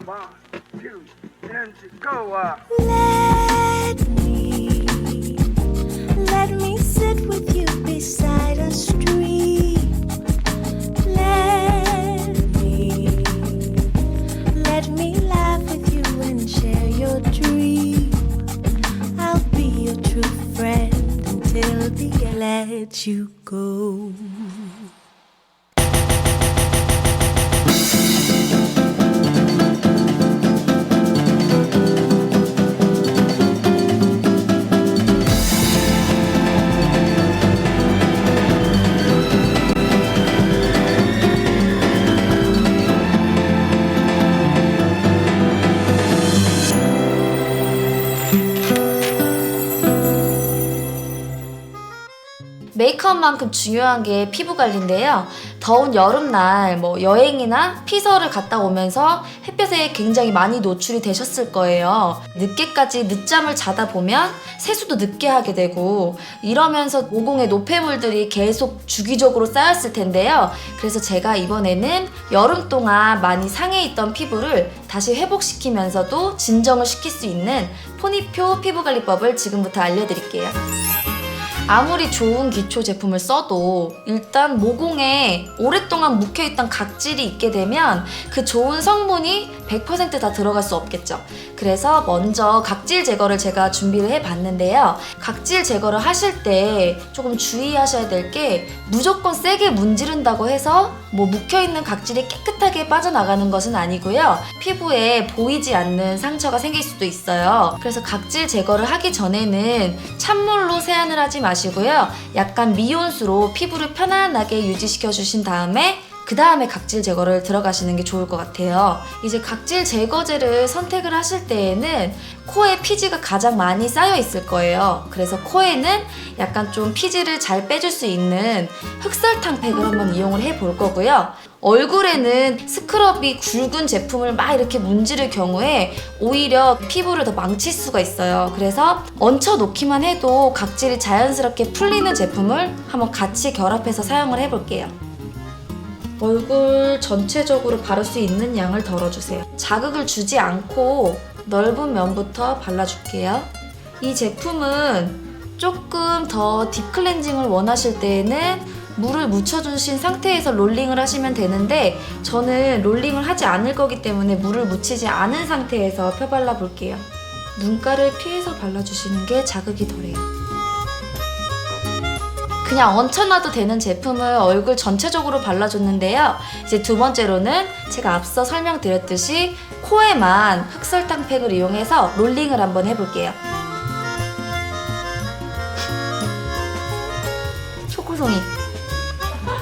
One, two, and go. Let me sit with you beside a stream. Let me laugh with you and share your dream. I'll be your true friend until the end. Let you go. 메이크업만큼 중요한 게 피부 관리인데요. 더운 여름날 여행이나 피서를 갔다 오면서 햇볕에 굉장히 많이 노출이 되셨을 거예요. 늦게까지 늦잠을 자다 보면 세수도 늦게 하게 되고 이러면서 모공에 노폐물들이 계속 주기적으로 쌓였을 텐데요. 그래서 제가 이번에는 여름 동안 많이 상해 있던 피부를 다시 회복시키면서도 진정을 시킬 수 있는 포니표 피부관리법을 지금부터 알려드릴게요. 아무리 좋은 기초 제품을 써도 일단 모공에 오랫동안 묵혀있던 각질이 있게 되면 그 좋은 성분이 100% 다 들어갈 수 없겠죠. 그래서 먼저 각질 제거를 제가 준비를 해봤는데요. 각질 제거를 하실 때 조금 주의하셔야 될 게 무조건 세게 문지른다고 해서 묵혀있는 각질이 깨끗하게 빠져나가는 것은 아니고요. 피부에 보이지 않는 상처가 생길 수도 있어요. 그래서 각질 제거를 하기 전에는 찬물로 세안을 하지 마시고요. 약간 미온수로 피부를 편안하게 유지시켜 주신 다음에 그 다음에 각질 제거를 들어가시는 게 좋을 것 같아요. 이제 각질 제거제를 선택을 하실 때에는 코에 피지가 가장 많이 쌓여 있을 거예요. 그래서 코에는 약간 좀 피지를 잘 빼줄 수 있는 흑설탕 팩을 한번 이용을 해볼 거고요. 얼굴에는 스크럽이 굵은 제품을 막 이렇게 문지를 경우에 오히려 피부를 더 망칠 수가 있어요. 그래서 얹혀 놓기만 해도 각질이 자연스럽게 풀리는 제품을 한번 같이 결합해서 사용을 해볼게요. 얼굴 전체적으로 바를 수 있는 양을 덜어주세요. 자극을 주지 않고 넓은 면부터 발라줄게요. 이 제품은 조금 더 딥클렌징을 원하실 때에는 물을 묻혀주신 상태에서 롤링을 하시면 되는데 저는 롤링을 하지 않을 거기 때문에 물을 묻히지 않은 상태에서 펴발라 볼게요. 눈가를 피해서 발라주시는 게 자극이 덜해요. 그냥 얹혀놔도 되는 제품을 얼굴 전체적으로 발라줬는데요. 이제 두 번째로는 제가 앞서 설명드렸듯이 코에만 흑설탕 팩을 이용해서 롤링을 한번 해볼게요. 초코송이.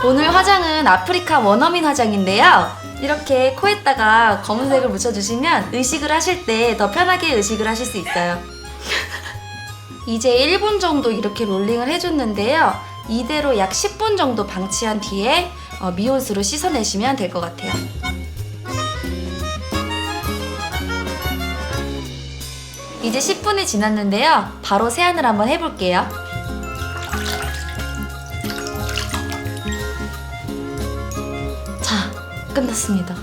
오늘 화장은 아프리카 원어민 화장인데요. 이렇게 코에다가 검은색을 묻혀주시면 의식을 하실 때 더 편하게 의식을 하실 수 있어요. 이제 1분 정도 이렇게 롤링을 해줬는데요. 이대로 약 10분 정도 방치한 뒤에 미온수로 씻어내시면 될 것 같아요. 이제 10분이 지났는데요. 바로 세안을 한번 해볼게요. 자, 끝났습니다.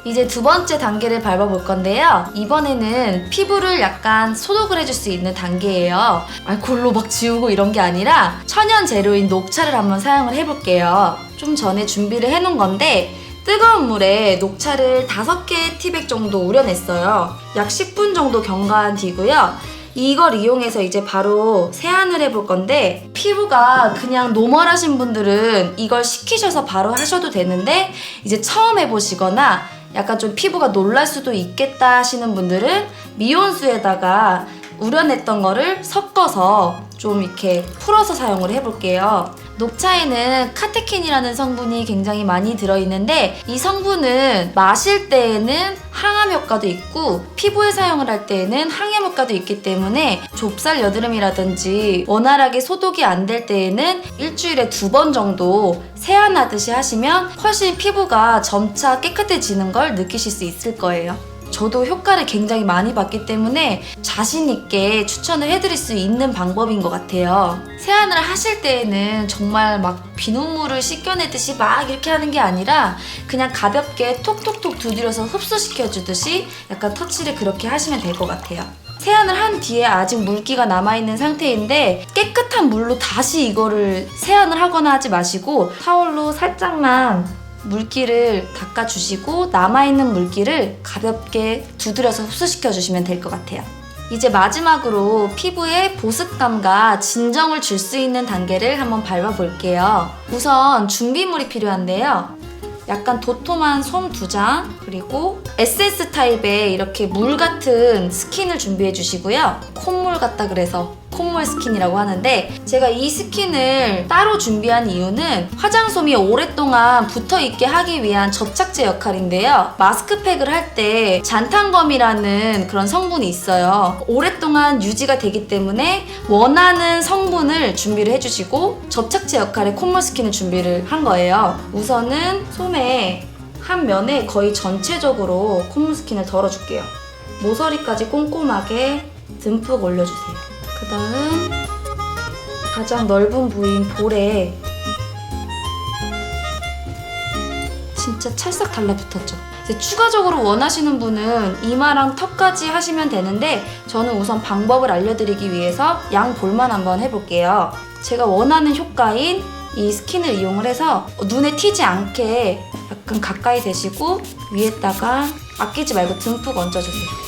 이제 두 번째 단계를 밟아볼 건데요. 이번에는 피부를 약간 소독을 해줄 수 있는 단계예요. 알콜로 막 지우고 이런 게 아니라 천연 재료인 녹차를 한번 사용을 해볼게요. 좀 전에 준비를 해놓은 건데 뜨거운 물에 녹차를 5개의 티백 정도 우려냈어요. 약 10분 정도 경과한 뒤고요. 이걸 이용해서 이제 바로 세안을 해볼 건데 피부가 그냥 노멀하신 분들은 이걸 식히셔서 바로 하셔도 되는데 이제 처음 해보시거나 약간 좀 피부가 놀랄 수도 있겠다 하시는 분들은 미온수에다가 우려냈던 거를 섞어서 좀 이렇게 풀어서 사용을 해볼게요. 녹차에는 카테킨이라는 성분이 굉장히 많이 들어있는데 이 성분은 마실 때에는 항암 효과도 있고 피부에 사용을 할 때에는 항염 효과도 있기 때문에 좁쌀 여드름이라든지 원활하게 소독이 안 될 때에는 일주일에 2번 정도 세안하듯이 하시면 훨씬 피부가 점차 깨끗해지는 걸 느끼실 수 있을 거예요. 저도 효과를 굉장히 많이 봤기 때문에 자신 있게 추천을 해드릴 수 있는 방법인 것 같아요. 세안을 하실 때에는 정말 막 비눗물을 씻겨내듯이 막 이렇게 하는 게 아니라 그냥 가볍게 톡톡톡 두드려서 흡수시켜주듯이 약간 터치를 그렇게 하시면 될 것 같아요. 세안을 한 뒤에 아직 물기가 남아있는 상태인데 깨끗한 물로 다시 이거를 세안을 하거나 하지 마시고 타올로 살짝만 물기를 닦아주시고 남아있는 물기를 가볍게 두드려서 흡수시켜 주시면 될 것 같아요. 이제 마지막으로 피부에 보습감과 진정을 줄 수 있는 단계를 한번 밟아볼게요. 우선 준비물이 필요한데요. 약간 도톰한 솜 2장, 그리고 에센스 타입의 이렇게 물 같은 스킨을 준비해 주시고요. 콧물 같다 그래서 콧물 스킨이라고 하는데, 제가 이 스킨을 따로 준비한 이유는 화장솜이 오랫동안 붙어있게 하기 위한 접착제 역할인데요. 마스크팩을 할 때 잔탄검이라는 그런 성분이 있어요. 오랫동안 유지가 되기 때문에 원하는 성분을 준비를 해주시고 접착제 역할의 콧물 스킨을 준비를 한 거예요. 우선은 솜의 한 면에 거의 전체적으로 콧물 스킨을 덜어줄게요. 모서리까지 꼼꼼하게 듬뿍 올려주세요. 그 다음 가장 넓은 부위인 볼에 진짜 찰싹 달라붙었죠. 이제 추가적으로 원하시는 분은 이마랑 턱까지 하시면 되는데 저는 우선 방법을 알려드리기 위해서 양 볼만 한번 해볼게요. 제가 원하는 효과인 이 스킨을 이용을 해서 눈에 튀지 않게 약간 가까이 대시고 위에다가 아끼지 말고 듬뿍 얹어주세요.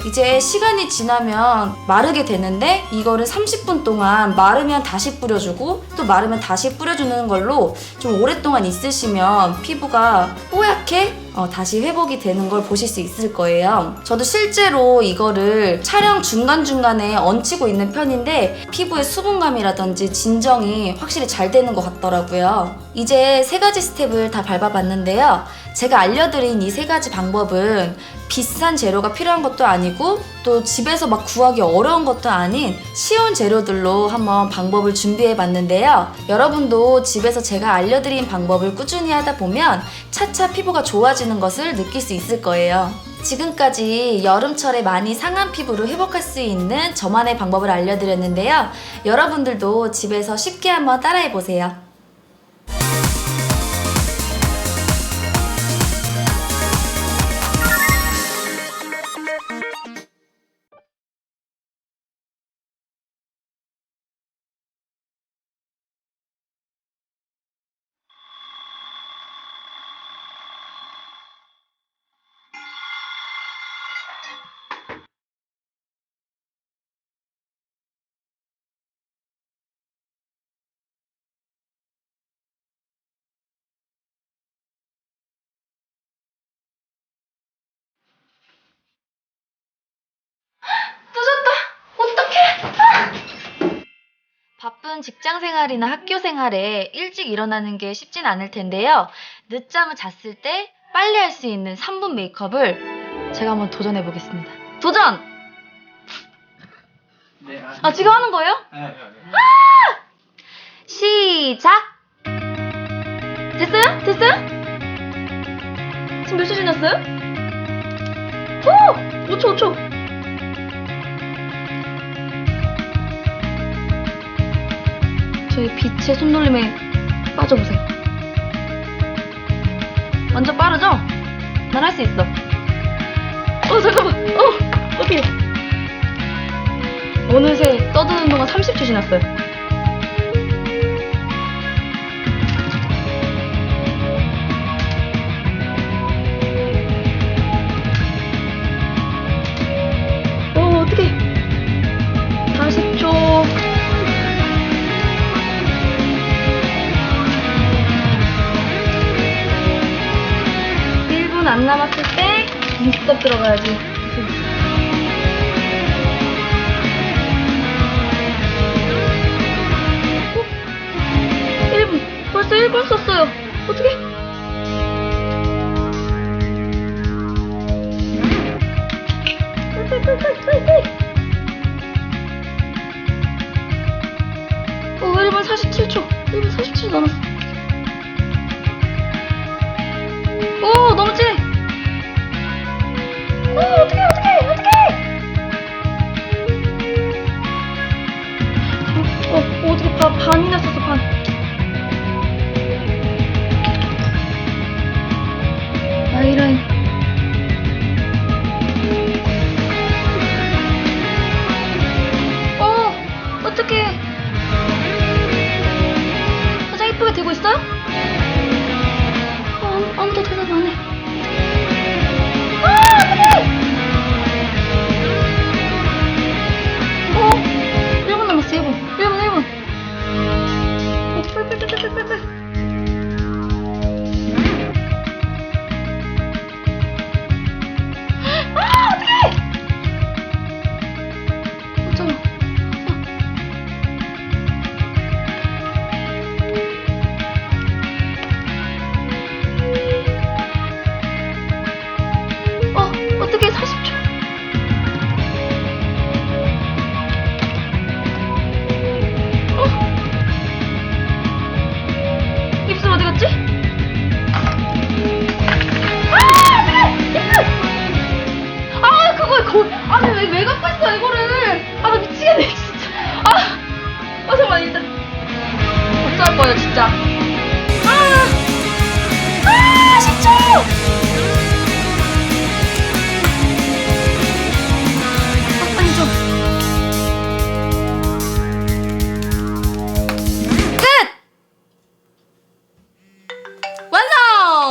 이제 시간이 지나면 마르게 되는데 이거를 30분 동안 마르면 다시 뿌려주고 또 마르면 다시 뿌려주는 걸로 좀 오랫동안 있으시면 피부가 뽀얗게 다시 회복이 되는 걸 보실 수 있을 거예요. 저도 실제로 이거를 촬영 중간중간에 얹히고 있는 편인데 피부의 수분감이라든지 진정이 확실히 잘 되는 것 같더라고요. 이제 3가지 스텝을 다 밟아봤는데요. 제가 알려드린 이 3가지 방법은 비싼 재료가 필요한 것도 아니고 또 집에서 막 구하기 어려운 것도 아닌 쉬운 재료들로 한번 방법을 준비해 봤는데요. 여러분도 집에서 제가 알려드린 방법을 꾸준히 하다 보면 차차 피부가 좋아지는 것을 느낄 수 있을 거예요. 지금까지 여름철에 많이 상한 피부를 회복할 수 있는 저만의 방법을 알려드렸는데요. 여러분들도 집에서 쉽게 한번 따라해 보세요. 바쁜 직장 생활이나 학교 생활에 일찍 일어나는 게 쉽진 않을 텐데요. 늦잠을 잤을 때 빨리 할 수 있는 3분 메이크업을 제가 한번 도전해 보겠습니다. 도전! 네, 아, 지금 하는 거예요? 네. 시작! 됐어요? 됐어요? 지금 몇 초 지났어요? 오! 5초, 5초. 저희 빛의 손놀림에 빠져보세요. 완전 빠르죠? 난 할 수 있어. 잠깐만. 어떡해. 어느새 떠드는 동안 30초 지났어요. 어떡해. 40초. 1분 안 남았을 때 눈썹 들어가야지. 1분. 벌써 1분 썼어요. 어떡해. 빨리. 1분 47초. 1분 47초 남았어. 오, 너무 진해.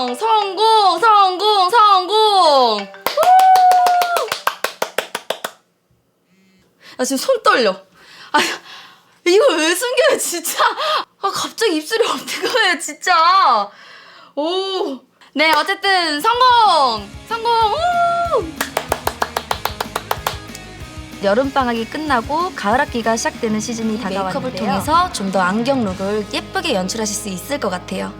성공! 성공! 성공! 나 지금 손 떨려. 아, 이걸 왜 숨겨요, 진짜? 아, 갑자기 입술이 없는 거예요, 진짜. 오. 네, 어쨌든 성공! 성공! 우! 여름방학이 끝나고 가을학기가 시작되는 시즌이 다가왔는데요. 메이크업을 통해서 좀 더 안경 룩을 예쁘게 연출하실 수 있을 것 같아요.